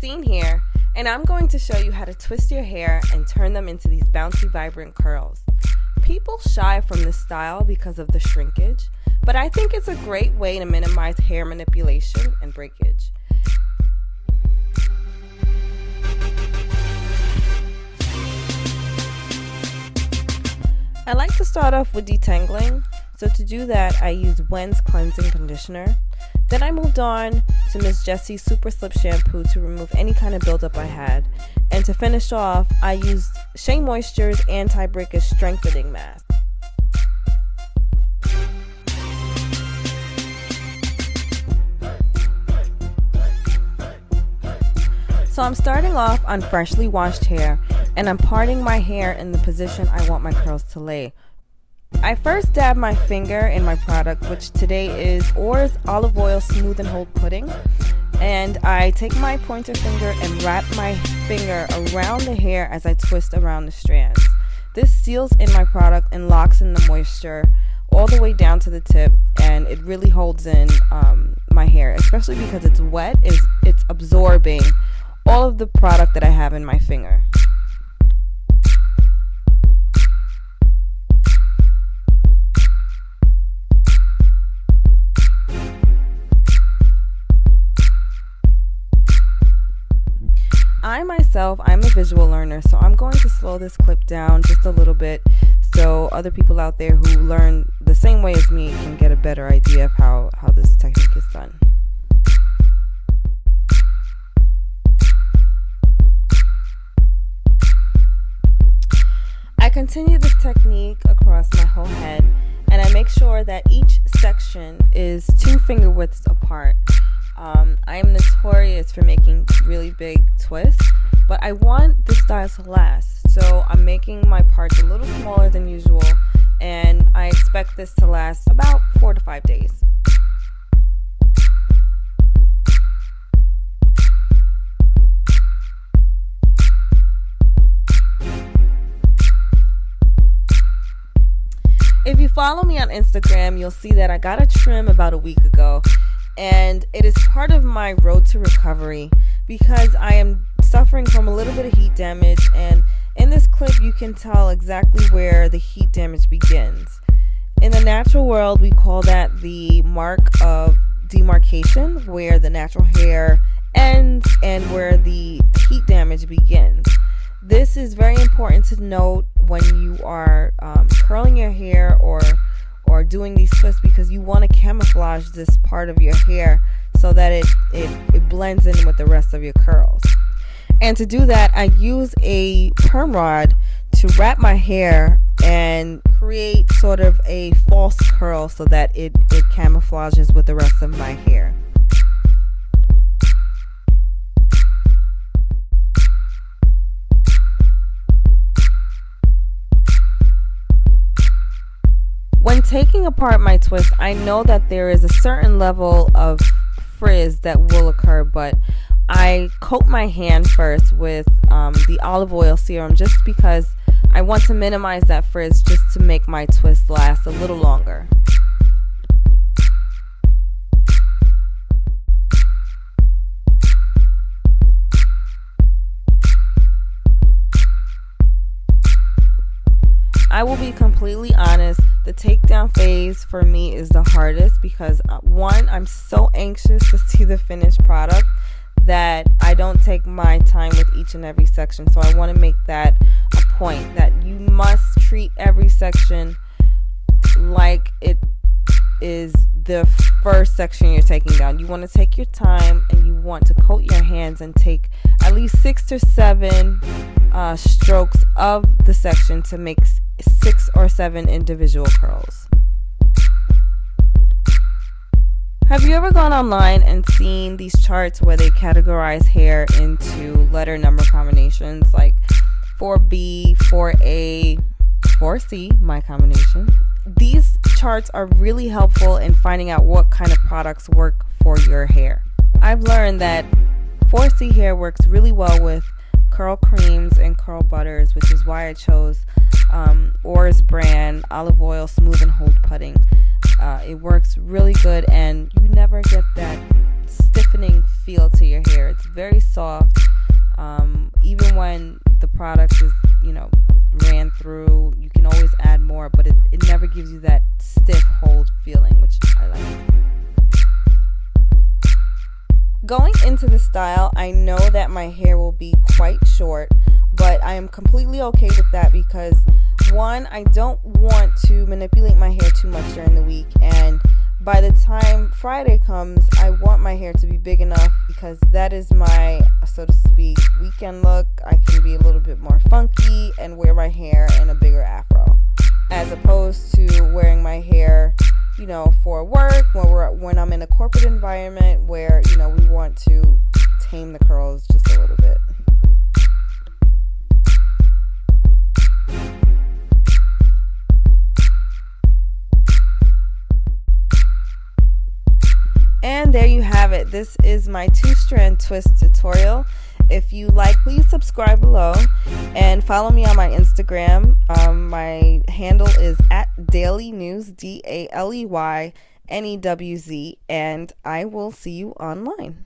Christine here, and I'm going to show you how to twist your hair and turn them into these bouncy, vibrant curls. People shy from this style because of the shrinkage, but I think it's a great way to minimize hair manipulation and breakage. I like to start off with detangling, so to do that I use Wen's Cleansing Conditioner. Then I moved on to Miss Jessie's Super Slip Shampoo to remove any kind of buildup I had. And to finish off, I used Shea Moisture's Anti-Breakage Strengthening Mask. So I'm starting off on freshly washed hair, and I'm parting my hair in the position I want my curls to lay. I first dab my finger in my product, which today is ORS Olive Oil Smooth and Hold Pudding, and I take my pointer finger and wrap my finger around the hair as I twist around the strands. This seals in my product and locks in the moisture all the way down to the tip, and it really holds in my hair, especially because it's wet. It's absorbing all of the product that I have in my finger. I'm a visual learner, so I'm going to slow this clip down just a little bit so other people out there who learn the same way as me can get a better idea of how this technique is done. I continue this technique across my whole head, and I make sure that each section is 2 finger widths apart. I am notorious for making really big twists, but I want the style to last, so I'm making my parts a little smaller than usual, and I expect this to last about 4 to 5 days. If you follow me on Instagram, you'll see that I got a trim about a week ago, and it is part of my road to recovery because I am suffering from a little bit of heat damage, and in this clip you can tell exactly where the heat damage begins. In the natural world, we call that the mark of demarcation, where the natural hair ends and where the heat damage begins. This is very important to note when you are curling your hair or doing these twists, because you want to camouflage this part of your hair so that it blends in with the rest of your curls. And to do that, I use a perm rod to wrap my hair and create sort of a false curl so that it camouflages with the rest of my hair. When taking apart my twist, I know that there is a certain level of frizz that will occur, but I coat my hand first with the olive oil serum just because I want to minimize that frizz, just to make my twist last a little longer. I will be completely honest, the takedown phase for me is the hardest because one, I'm so anxious to see the finished product that I don't take my time with each and every section. So I want to make that a point, that you must treat every section like it is the first section you're taking down. You want to take your time and you want to coat your hands and take at least 6 to 7 strokes of the section to make 6 or 7 individual curls. Have you ever gone online and seen these charts where they categorize hair into letter number combinations, like 4B, 4A, 4C, my combination? These charts are really helpful in finding out what kind of products work for your hair. I've learned that 4C hair works really well with curl creams and curl butters, which is why I chose ORS brand Olive Oil Smooth and Hold Pudding. It works really good, and you never get that stiffening feel to your hair. It's very soft. Even when the product is, ran through, you can always add more, but it never gives you that stiff hold feeling, which I like. Going into the style, I know that my hair will be quite short, but I am completely okay with that because, one, I don't want to manipulate my hair too much during the week, and by the time Friday comes, I want my hair to be big enough because that is my, so to speak, weekend look. I can be a little bit more funky and wear my hair in a bigger afro, as opposed to wearing my hair, for work, when I'm in a corporate environment where, we want to tame the curls just a little bit. And there you have it. This is my 2-strand twist tutorial. If you like, please subscribe below and follow me on my Instagram. My handle is @DailyNewz, DALEYNEWZ, and I will see you online.